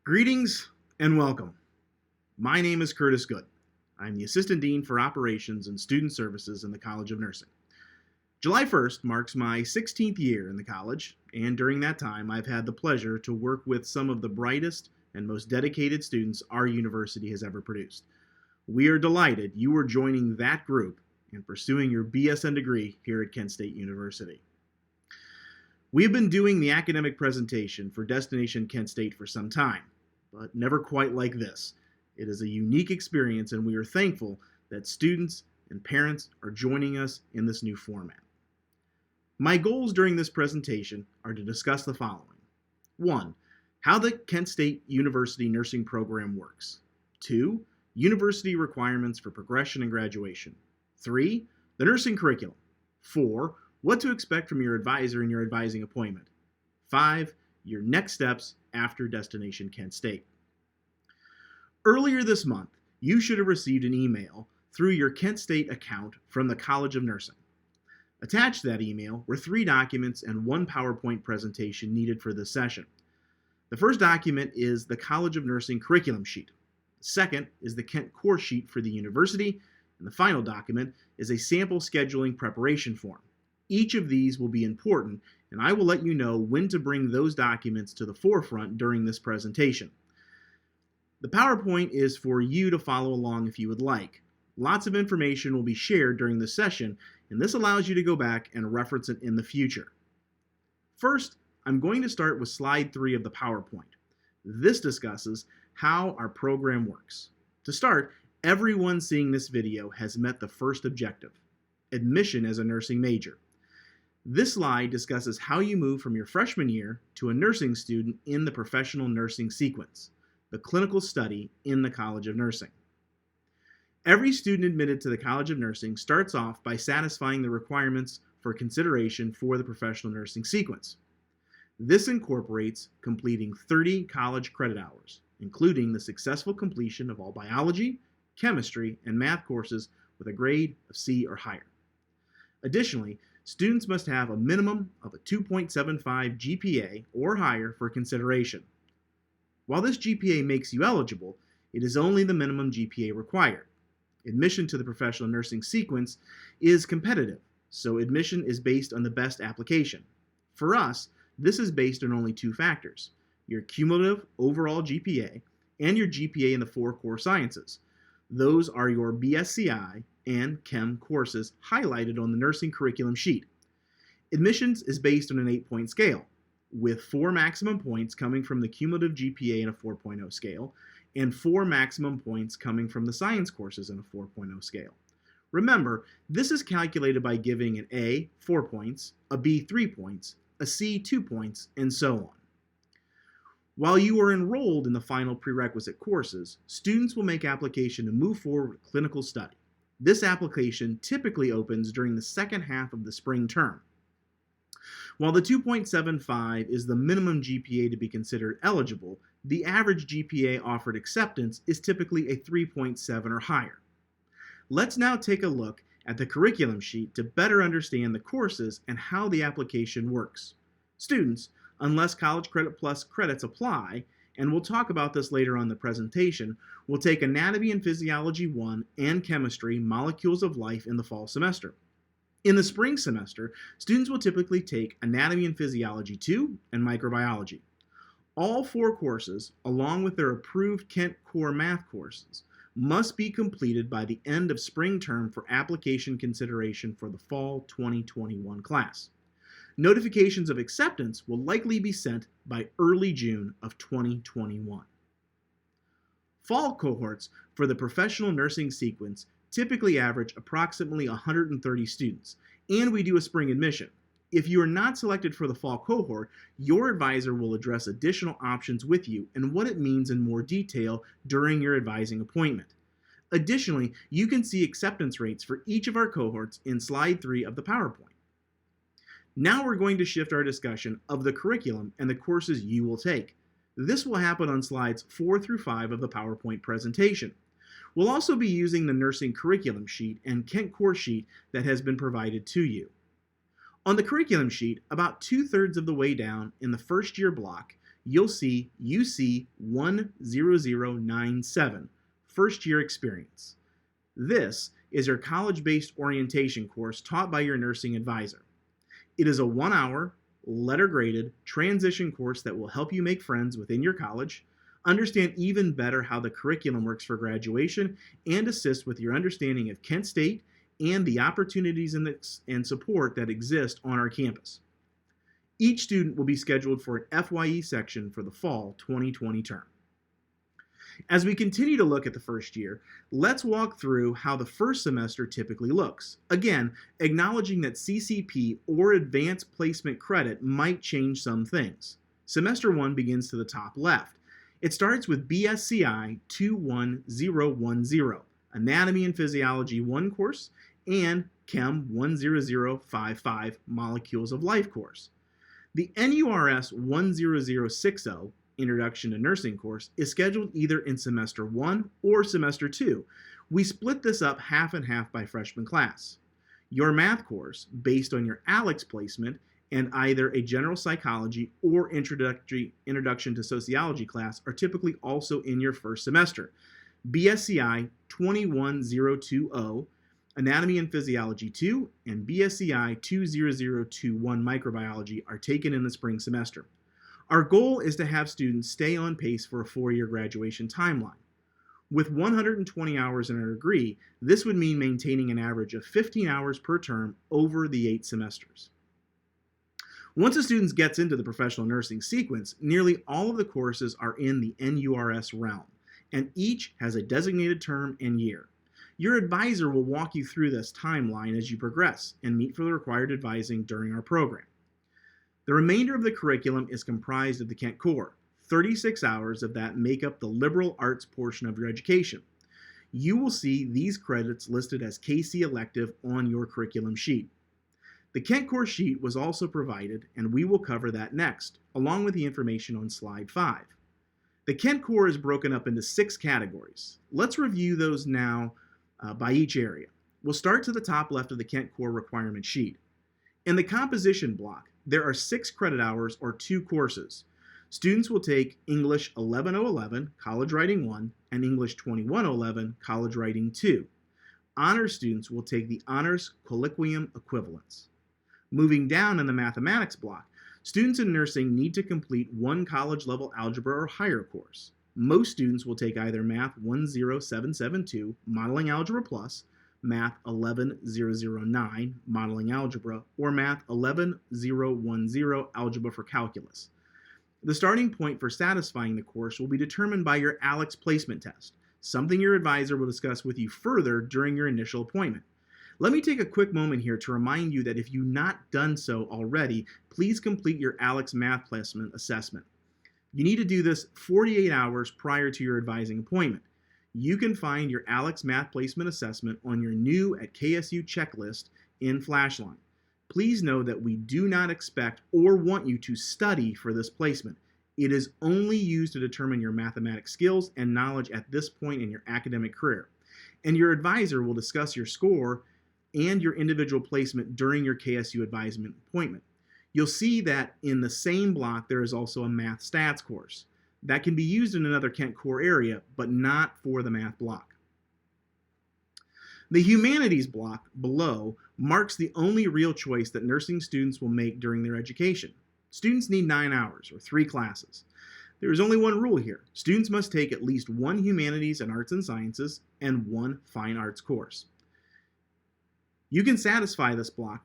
Greetings and welcome. My name is Curtis Good. I'm the Assistant Dean for Operations and Student Services in the College of Nursing. July 1st marks my 16th year in the college, and during that time I've had the pleasure to work with some of the brightest and most dedicated students our university has ever produced. We are delighted you are joining that group and pursuing your BSN degree here at Kent State University. We have been doing the academic presentation for Destination Kent State for some time, but never quite like this. It is a unique experience, and we are thankful that students and parents are joining us in this new format. My goals during this presentation are to discuss the following. 1. How the Kent State University nursing program works. 2. University requirements for progression and graduation. 3. The nursing curriculum. 4. What to expect from your advisor in your advising appointment. 5. Your next steps after Destination Kent State. Earlier this month, you should have received an email through your Kent State account from the College of Nursing. Attached to that email were 3 documents and 1 PowerPoint presentation needed for this session. The first document is the College of Nursing curriculum sheet. The second is the Kent course sheet for the university, and the final document is a sample scheduling preparation form. Each of these will be important, and I will let you know when to bring those documents to the forefront during this presentation. The PowerPoint is for you to follow along if you would like. Lots of information will be shared during this session, and this allows you to go back and reference it in the future. First, I'm going to start with slide 3 of the PowerPoint. This discusses how our program works. To start, everyone seeing this video has met the first objective: admission as a nursing major. This slide discusses how you move from your freshman year to a nursing student in the professional nursing sequence, the clinical study in the College of Nursing. Every student admitted to the College of Nursing starts off by satisfying the requirements for consideration for the professional nursing sequence. This incorporates completing 30 college credit hours, including the successful completion of all biology, chemistry, and math courses with a grade of C or higher. Additionally, students must have a minimum of a 2.75 GPA or higher for consideration. While this GPA makes you eligible, it is only the minimum GPA required. Admission to the professional nursing sequence is competitive, so admission is based on the best application. For us, this is based on only 2 factors: your cumulative overall GPA and your GPA in the 4 core sciences. Those are your BSCI and Chem courses highlighted on the nursing curriculum sheet. Admissions is based on an 8-point scale, with 4 maximum points coming from the cumulative GPA in a 4.0 scale, and 4 maximum points coming from the science courses in a 4.0 scale. Remember, this is calculated by giving an A 4 points, a B 3 points, a C 2 points, and so on. While you are enrolled in the final prerequisite courses, students will make application to move forward with clinical study. This application typically opens during the second half of the spring term. While the 2.75 is the minimum GPA to be considered eligible, the average GPA offered acceptance is typically a 3.7 or higher. Let's now take a look at the curriculum sheet to better understand the courses and how the application works. Students, unless College Credit Plus credits apply, and we'll talk about this later on in the presentation, will take Anatomy and Physiology 1 and Chemistry Molecules of Life in the fall semester. In the spring semester, students will typically take Anatomy and Physiology 2 and Microbiology. All 4 courses, along with their approved Kent Core Math courses, must be completed by the end of spring term for application consideration for the fall 2021 class. Notifications of acceptance will likely be sent by early June of 2021. Fall cohorts for the professional nursing sequence typically average approximately 130 students, and we do a spring admission. If you are not selected for the fall cohort, your advisor will address additional options with you and what it means in more detail during your advising appointment. Additionally, you can see acceptance rates for each of our cohorts in slide 3 of the PowerPoint. Now we're going to shift our discussion of the curriculum and the courses you will take. This will happen on slides 4 through 5 of the PowerPoint presentation. We'll also be using the nursing curriculum sheet and Kent course sheet that has been provided to you. On the curriculum sheet, about 2/3 of the way down in the first year block, you'll see UC 10097, First Year Experience. This is your college-based orientation course taught by your nursing advisor. It is a 1-hour, letter-graded transition course that will help you make friends within your college, understand even better how the curriculum works for graduation, and assist with your understanding of Kent State and the opportunities and support that exist on our campus. Each student will be scheduled for an FYE section for the fall 2020 term. As we continue to look at the first year, let's walk through how the first semester typically looks. Again, acknowledging that CCP or advanced placement credit might change some things. Semester 1 begins to the top left. It starts with BSCI 21010, Anatomy and Physiology 1 course, and Chem 10055, Molecules of Life course. The NURS 10060, Introduction to Nursing course, is scheduled either in Semester 1 or Semester 2. We split this up half and half by freshman class. Your math course, based on your ALEX placement, and either a general psychology or introduction to sociology class are typically also in your first semester. BSCI 21020, Anatomy and Physiology 2, and BSCI 20021 Microbiology are taken in the spring semester. Our goal is to have students stay on pace for a 4-year graduation timeline. With 120 hours in our degree, this would mean maintaining an average of 15 hours per term over the 8 semesters. Once a student gets into the professional nursing sequence, nearly all of the courses are in the NURS realm, and each has a designated term and year. Your advisor will walk you through this timeline as you progress and meet for the required advising during our program. The remainder of the curriculum is comprised of the Kent Core. 36 hours of that make up the liberal arts portion of your education. You will see these credits listed as KC elective on your curriculum sheet. The Kent Core sheet was also provided, and we will cover that next, along with the information on slide 5. The Kent Core is broken up into 6 categories. Let's review those now by each area. We'll start to the top left of the Kent Core requirement sheet. In the composition block, there are 6 credit hours or 2 courses. Students will take English 11011, College Writing 1, and English 2111, College Writing 2. Honors students will take the Honors Colloquium Equivalents. Moving down in the mathematics block, students in nursing need to complete 1 college-level algebra or higher course. Most students will take either Math 10772, Modeling Algebra Plus, Math 11009, Modeling Algebra, or Math 11010, Algebra for Calculus. The starting point for satisfying the course will be determined by your ALEX placement test, something your advisor will discuss with you further during your initial appointment. Let me take a quick moment here to remind you that if you've not done so already, please complete your ALEX math placement assessment. You need to do this 48 hours prior to your advising appointment. You can find your ALEX math placement assessment on your new at KSU checklist in Flashline. Please know that we do not expect or want you to study for this placement. It is only used to determine your mathematics skills and knowledge at this point in your academic career. And your advisor will discuss your score and your individual placement during your KSU advisement appointment. You'll see that in the same block there is also a math stats course. That can be used in another Kent Core area, but not for the math block. The humanities block below marks the only real choice that nursing students will make during their education. Students need 9 hours, or 3 classes. There is only one rule here. Students must take at least 1 humanities and arts and sciences and 1 fine arts course. You cannot satisfy this block,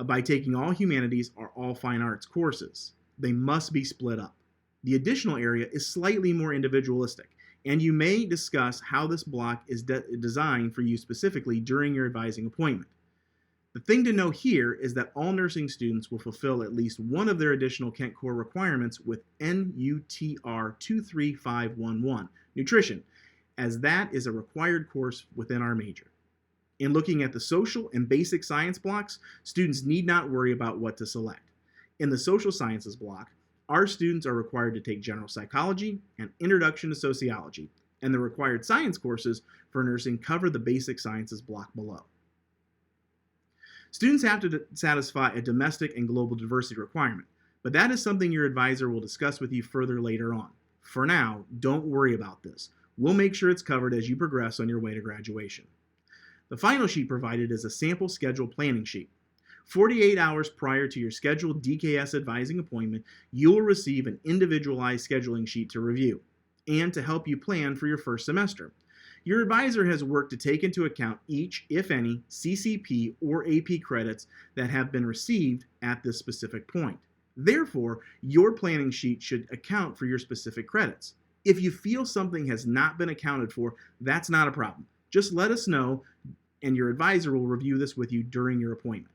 by taking all humanities or all fine arts courses. They must be split up. The additional area is slightly more individualistic, and you may discuss how this block is designed for you specifically during your advising appointment. The thing to know here is that all nursing students will fulfill at least one of their additional Kent Core requirements with NUTR 23511, nutrition, as that is a required course within our major. In looking at the social and basic science blocks, students need not worry about what to select. In the social sciences block, our students are required to take general psychology and introduction to sociology, and the required science courses for nursing cover the basic sciences block below. Students have to satisfy a domestic and global diversity requirement, but that is something your advisor will discuss with you further later on. For now, don't worry about this. We'll make sure it's covered as you progress on your way to graduation. The final sheet provided is a sample schedule planning sheet. 48 hours prior to your scheduled DKS advising appointment, you will receive an individualized scheduling sheet to review and to help you plan for your first semester. Your advisor has worked to take into account each, if any, CCP or AP credits that have been received at this specific point. Therefore, your planning sheet should account for your specific credits. If you feel something has not been accounted for, that's not a problem. Just let us know, and your advisor will review this with you during your appointment.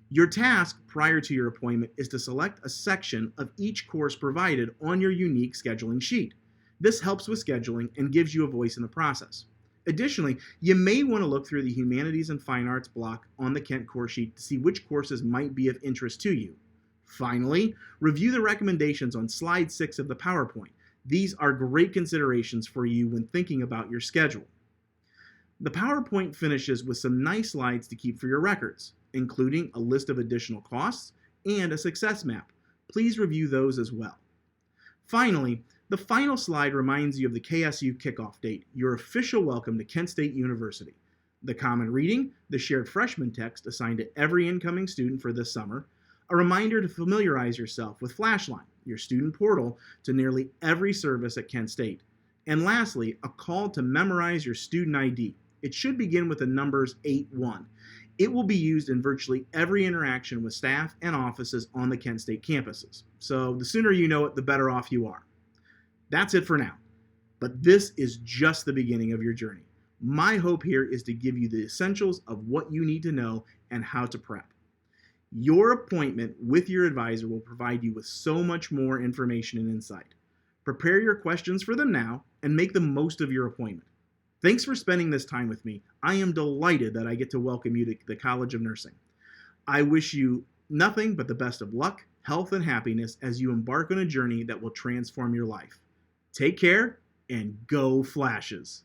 Your task prior to your appointment is to select a section of each course provided on your unique scheduling sheet. This helps with scheduling and gives you a voice in the process. Additionally, you may want to look through the Humanities and Fine Arts block on the Kent course sheet to see which courses might be of interest to you. Finally, review the recommendations on slide 6 of the PowerPoint. These are great considerations for you when thinking about your schedule. The PowerPoint finishes with some nice slides to keep for your records, including a list of additional costs and a success map. Please review those as well. Finally, the final slide reminds you of the KSU kickoff date, your official welcome to Kent State University. The common reading, the shared freshman text assigned to every incoming student for this summer, a reminder to familiarize yourself with Flashline, your student portal to nearly every service at Kent State. And lastly, a call to memorize your student ID. It should begin with the numbers 81. It will be used in virtually every interaction with staff and offices on the Kent State campuses. So the sooner you know it, the better off you are. That's it for now. But this is just the beginning of your journey. My hope here is to give you the essentials of what you need to know and how to prep. Your appointment with your advisor will provide you with so much more information and insight. Prepare your questions for them now and make the most of your appointment. Thanks for spending this time with me. I am delighted that I get to welcome you to the College of Nursing. I wish you nothing but the best of luck, health, and happiness as you embark on a journey that will transform your life. Take care and go Flashes!